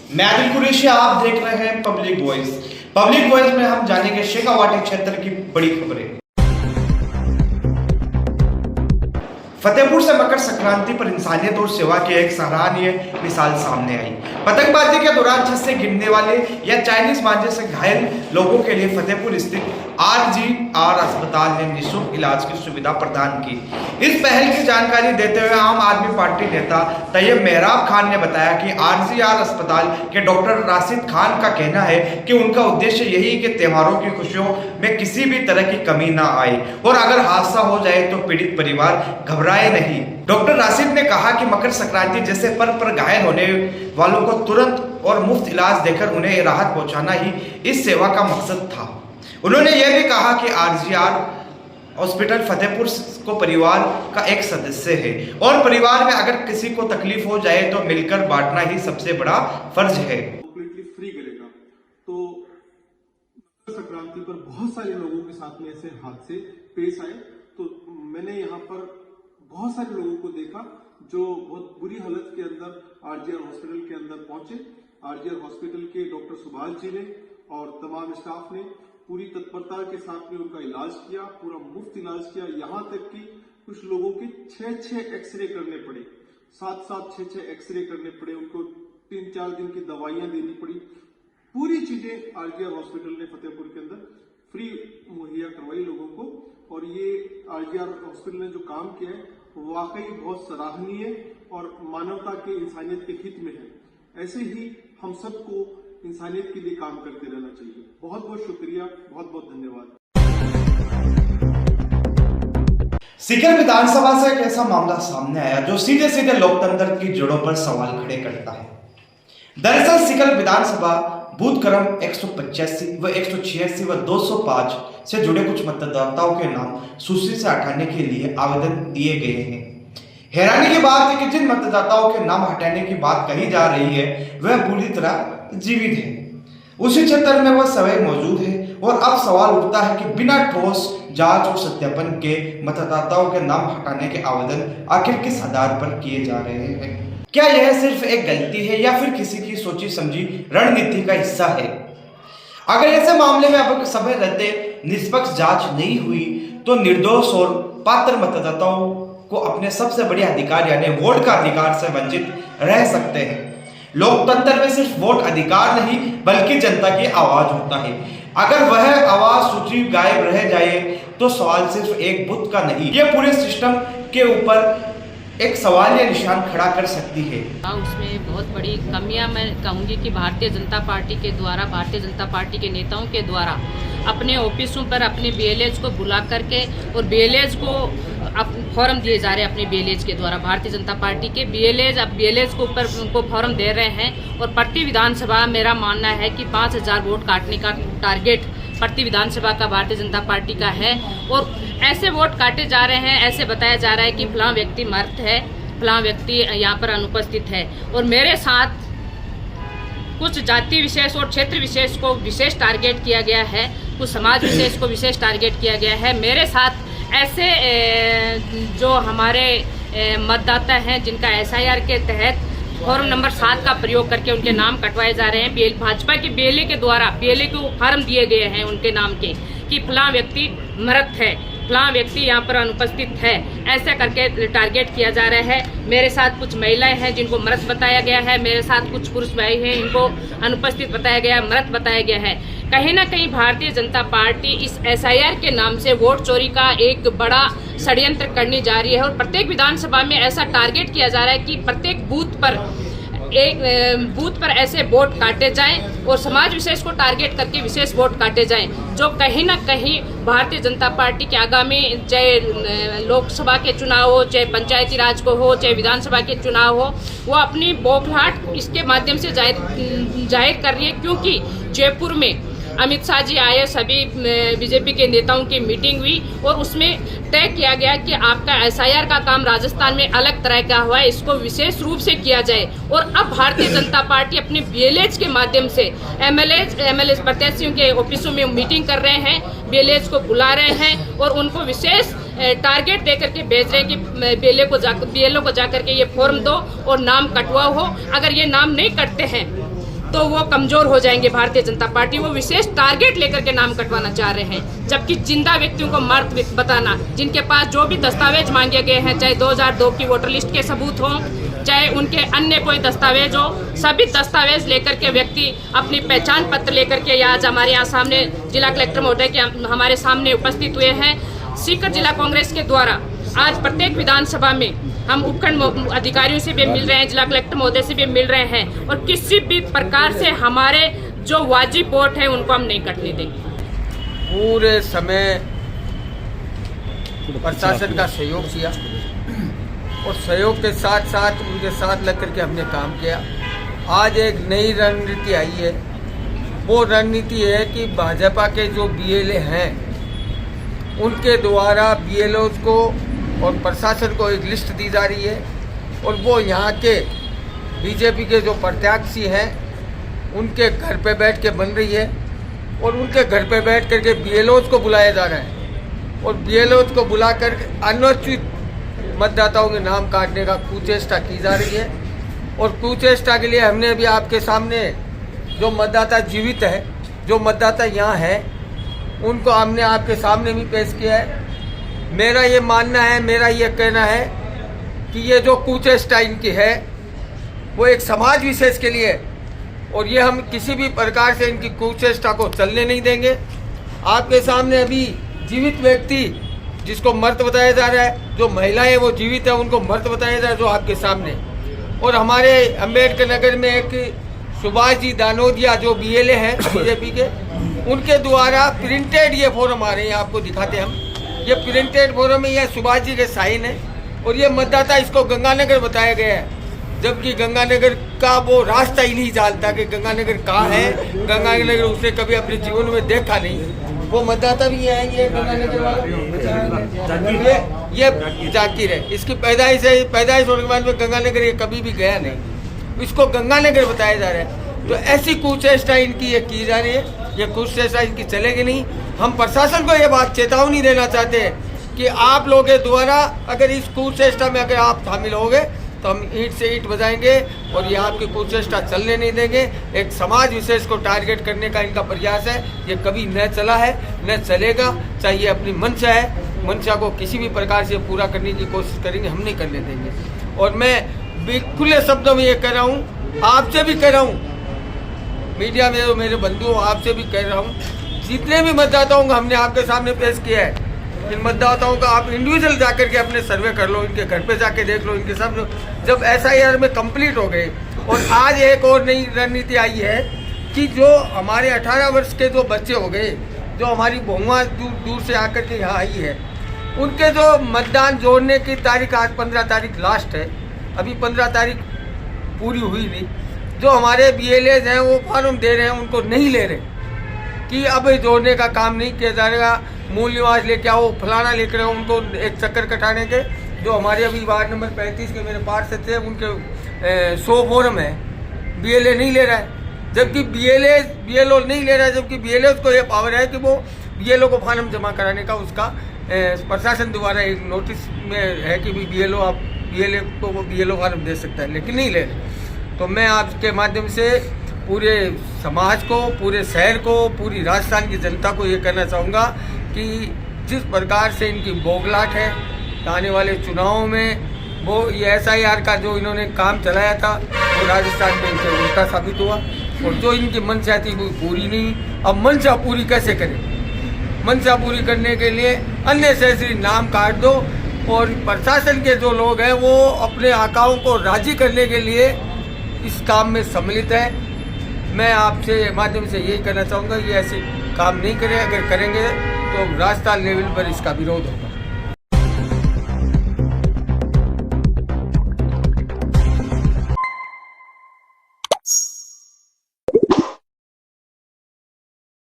मैं आदिल कुरैशी, आप देख रहे हैं पब्लिक वॉइस। पब्लिक वॉइस में हम जानेंगे शेखावाटी क्षेत्र की बड़ी खबरें। फतेहपुर से मकर संक्रांति पर इंसानियत और सेवा की एक सराहनीय मिसाल सामने आई। पतंगबाजी के दौरान छत से गिरने वाले या चाइनीज मांझे से घायल लोगों के लिए फतेहपुर स्थित RGR अस्पताल ने निःशुल्क इलाज की सुविधा प्रदान की। इस पहल की जानकारी देते हुए आम आदमी पार्टी नेता तैयब मेहराब खान ने बताया कि RGR अस्पताल के डॉक्टर राशिद खान का कहना है कि उनका उद्देश्य यही है कि त्योहारों की खुशियों में किसी भी तरह की कमी ना आए और अगर हादसा हो जाए तो पीड़ित परिवार घबराए नहीं। डॉक्टर राशिद ने कहा कि मकर संक्रांति जैसे पर्व पर घायल होने वालों को तुरंत और मुफ्त इलाज देकर उन्हें राहत पहुंचाना ही इस सेवा का मकसद था। उन्होंने यह भी कहा कि RGR हॉस्पिटल फतेहपुर को परिवार का एक सदस्य है और परिवार में अगर किसी को तकलीफ हो जाए तो मिलकर बांटना ही सबसे बड़ा फर्ज है। कंप्लीटली फ्री करेगा। तो मकर संक्रांति पर बहुत सारे लोगों के साथ में ऐसे हादसे पेश आए, तो मैंने यहाँ पर बहुत सारे लोगों को देखा जो बहुत बुरी हालत के अंदर RGR हॉस्पिटल के अंदर पहुंचे। RGR हॉस्पिटल के डॉक्टर सुभाष जी ने और तमाम स्टाफ ने पूरी तत्परता के साथ में उनका इलाज किया, पूरा मुफ्त इलाज किया। यहाँ तक कि कुछ लोगों के 6 एक्सरे करने पड़े, 7 6 एक्सरे करने पड़े, उनको 3-4 दिन की दवाइयां देनी पड़ी। पूरी चीजें RGR हॉस्पिटल ने फतेहपुर के अंदर फ्री मुहैया करवाई लोगों को। और ये RGR हॉस्पिटल ने जो काम किया है वाकई बहुत सराहनीय और मानवता के, इंसानियत के हित में है। ऐसे ही हम सबको इंसानियत के लिए काम करते रहना चाहिए। बहुत बहुत शुक्रिया, बहुत बहुत धन्यवाद। सीकर विधानसभा से एक ऐसा मामला सामने आया जो सीधे सीधे लोकतंत्र की जड़ों पर सवाल खड़े करता है। दरअसल सीकर विधानसभा बूथ क्रम 185 व 186 व 205 से जुड़े कुछ मतदाताओं के नाम सूची से हटाने के लिए आवेदन दिए गए हैं। हैरानी की बात है कि जिन मतदाताओं के नाम हटाने की बात कही जा रही है वह पूरी तरह जीवित है, उसी क्षेत्र में वह सवै मौजूद है और अब सवाल उठता है कि बिना ठोस जांच और सत्यापन के मतदाताओं के नाम हटाने के आवेदन आखिर किस आधार पर किए जा रहे हैं? क्या यह सिर्फ एक गलती है या फिर किसी की सोची समझी रणनीति का हिस्सा है? अगर ऐसे मामले में अब समय रहते निष्पक्ष जांच नहीं हुई तो निर्दोष और पात्र मतदाताओं को अपने सबसे बड़े अधिकार यानी वोट का अधिकार से वंचित रह सकते हैं। लोकतंत्र में सिर्फ वोट अधिकार नहीं बल्कि जनता की आवाज होता है। अगर वह आवाज सूची गायब रह जाए तो सवाल सिर्फ एक बुत का नहीं, यह पूरे सिस्टम के ऊपर एक सवाल या निशान खड़ा कर सकती है। उसमें बहुत बड़ी कमियां मैं कहूँगी कि भारतीय जनता पार्टी के द्वारा, भारतीय जनता पार्टी के नेताओं के द्वारा अपने ऑफिसों पर अपने BLH को बुला करके और BLH को फॉर्म दिए जा रहे हैं। अपने BLH के द्वारा भारतीय जनता पार्टी के BLH अब BLH को ऊपर उनको फॉर्म दे रहे हैं और प्रति विधानसभा मेरा मानना है कि 5000 वोट काटने का टारगेट प्रति विधानसभा का भारतीय जनता पार्टी का है। और ऐसे वोट काटे जा रहे हैं, ऐसे बताया जा रहा है कि फलां व्यक्ति मर्द है, फलां व्यक्ति यहाँ पर अनुपस्थित है और मेरे साथ कुछ जाति विशेष और क्षेत्र विशेष को विशेष टारगेट किया गया है, कुछ समाज विशेष को विशेष टारगेट किया गया है। मेरे साथ ऐसे जो हमारे मतदाता हैं जिनका SIR के तहत फॉर्म नंबर 7 का प्रयोग करके उनके नाम कटवाए जा रहे हैं। भाजपा की BLA के द्वारा BLA को फॉर्म दिए गए हैं उनके नाम के कि फलां व्यक्ति मृत है, फलां व्यक्ति यहाँ पर अनुपस्थित है, ऐसा करके टारगेट किया जा रहा है। मेरे साथ कुछ महिलाएं हैं जिनको मृत बताया गया है, मेरे साथ कुछ पुरुष भाई हैं इनको अनुपस्थित बताया गया है, मृत बताया गया है। कहीं ना कहीं भारतीय जनता पार्टी इस SIR के नाम से वोट चोरी का एक बड़ा षड्यंत्र करने जा रही है और प्रत्येक विधानसभा में ऐसा टारगेट किया जा रहा है कि प्रत्येक बूथ पर ऐसे वोट काटे जाएं और समाज विशेष को टारगेट करके विशेष वोट काटे जाएं, जो कहीं ना कहीं भारतीय जनता पार्टी के आगामी चाहे लोकसभा के चुनाव हो, चाहे पंचायती राज को हो, चाहे विधानसभा के चुनाव हो, वो अपनी बौखलाहट इसके माध्यम से जाहिर कर रही है। क्योंकि जयपुर में अमित शाह जी आए, सभी बीजेपी के नेताओं की मीटिंग हुई और उसमें तय किया गया कि आपका SIR का काम राजस्थान में अलग तरह का हुआ है, इसको विशेष रूप से किया जाए। और अब भारतीय जनता पार्टी अपने BLH के माध्यम से MLA प्रत्याशियों के ऑफिसों में मीटिंग कर रहे हैं, BLH को बुला रहे हैं और उनको विशेष टारगेट दे करके भेज रहे हैं कि BLO को जाकर के ये फॉर्म दो और नाम कटवाओ हो। अगर ये नाम नहीं कटते हैं तो वो कमजोर हो जाएंगे भारतीय जनता पार्टी। वो विशेष टारगेट लेकर के नाम कटवाना चाह रहे हैं, जबकि जिंदा व्यक्तियों को मर्द बताना, जिनके पास जो भी दस्तावेज मांगे गए हैं, चाहे 2002 की वोटर लिस्ट के सबूत हों, चाहे उनके अन्य कोई दस्तावेज हो, सभी दस्तावेज लेकर के व्यक्ति अपनी पहचान पत्र लेकर के आज हमारे यहाँ सामने जिला कलेक्टर महोदय के हमारे सामने उपस्थित हुए हैं। सीकर जिला कांग्रेस के द्वारा आज प्रत्येक विधानसभा में हम उपखंड अधिकारियों से भी मिल रहे हैं, जिला कलेक्टर महोदय से भी मिल रहे हैं, और किसी भी प्रकार से हमारे जो वाजिब वोट है उनको हम नहीं कटने देंगे। पूरे समय प्रशासन का सहयोग किया और सहयोग के साथ साथ उनके साथ लग करके हमने काम किया। आज एक नई रणनीति आई है, वो रणनीति है कि भाजपा के जो बीएलए हैं उनके द्वारा बीएलओज को और प्रशासन को एक लिस्ट दी जा रही है, और वो यहाँ के बीजेपी के जो प्रत्याशी हैं उनके घर पे बैठ के बन रही है, और उनके घर पे बैठ करके बीएलओज को बुलाया जा रहा है, और बीएलओज को बुलाकर अनुचित मतदाताओं के नाम काटने का कुचेष्टा की जा रही है। और कुचेष्टा के लिए हमने अभी आपके सामने जो मतदाता जीवित है, जो मतदाता यहाँ है, उनको हमने आपके सामने भी पेश किया है। मेरा ये मानना है, मेरा ये कहना है कि ये जो कुचेष्टा इनकी है वो एक समाज विशेष के लिए, और ये हम किसी भी प्रकार से इनकी कुचेष्टा को चलने नहीं देंगे। आपके सामने अभी जीवित व्यक्ति जिसको मर्द बताया जा रहा है, जो महिलाएं वो जीवित है उनको मर्द बताया जा रहा है, जो आपके सामने। और हमारे अम्बेडकर नगर में एक सुभाष जी दानोदिया जो बीएलए हैं बीजेपी के, उनके द्वारा प्रिंटेड ये फॉर्म आ रहे हैं, आपको दिखाते हैं हम। ये प्रिंटेड फॉर्म है, ये सुभाष जी के साइन है, और ये मतदाता इसको गंगानगर बताया गया है, जबकि गंगानगर का वो रास्ता ही नहीं जानता कि गंगानगर कहाँ है। गंगानगर उसने कभी अपने जीवन में देखा नहीं। वो मतदाता भी है, ये गंगानगर वाला, ये जाकिर है, इसकी पैदाइश होने के बाद में गंगानगर ये कभी भी गया नहीं, इसको गंगानगर बताया जा रहा है। तो ऐसी कुचेष्टा इनकी ये की जा रही है, ये कुचेष्टा इनकी चलेगी नहीं। हम प्रशासन को ये बात चेतावनी देना चाहते हैं कि आप लोगों के द्वारा अगर इस कुचेष्टा में अगर आप शामिल होंगे तो हम ईंट से ईंट बजाएंगे, और ये आपकी कुचेष्टा चलने नहीं देंगे। एक समाज विशेष को टारगेट करने का इनका प्रयास है, ये कभी न चला है न चलेगा। चाहे ये अपनी मंशा है, मंशा को किसी भी प्रकार से पूरा करने की कोशिश करेंगे, हम नहीं करने देंगे। और मैं खुले शब्दों में ये कह रहा हूँ, आपसे भी कह रहा हूँ, मीडिया में जो मेरे बंधु आपसे भी कह रहा हूँ, जितने भी मतदाताओं को हमने आपके सामने पेश किया है, इन मतदाताओं का आप इंडिविजुअल जाकर के अपने सर्वे कर लो, इनके घर पे जाके देख लो, इनके सब जब SIR में कंप्लीट हो गए। और आज एक और नई रणनीति आई है कि जो हमारे 18 वर्ष के जो बच्चे हो गए, जो हमारी बहुआ दूर से आकर के यहाँ आई है, उनके जो मतदान जोड़ने की तारीख आज 15 तारीख लास्ट है, अभी 15 तारीख पूरी हुई नहीं। जो हमारे BLAs हैं वो फॉर्म दे रहे हैं, उनको नहीं ले रहे कि अब जोड़ने का काम नहीं किया जाएगा, मूल निवास लेके आओ, फलाना लेकर आओ, उनको एक चक्कर कटाने के। जो हमारे अभी वार्ड नंबर 35 के मेरे पार्षद थे, उनके 100 फॉर्म है, BLA नहीं ले रहा है, जबकि BLO नहीं ले रहा है, जबकि BLA को ये पावर है कि वो BLO को फॉर्म जमा कराने का उसका प्रशासन द्वारा एक नोटिस में है कि BLO आप BLA को वो BLO फॉर्म दे सकता है, लेकिन नहीं ले रहे। तो मैं आपके माध्यम से पूरे समाज को, पूरे शहर को, पूरी राजस्थान की जनता को ये कहना चाहूँगा कि जिस प्रकार से इनकी बोगलाट है, आने वाले चुनावों में वो ये SIR का जो इन्होंने काम चलाया था वो राजस्थान में इनसे उल्टा साबित हुआ, और जो इनकी मंशा थी वो पूरी नहीं। अब मंशा पूरी कैसे करें? मंशा पूरी करने के लिए अननेसेसरी नाम काट दो, और प्रशासन के जो लोग हैं वो अपने आकाओं को राजी करने के लिए इस काम में सम्मिलित है। मैं आपसे माध्यम से यही कहना चाहूँगा कि ऐसे काम नहीं करें, अगर करेंगे तो राजस्थान लेवल पर इसका विरोध होगा।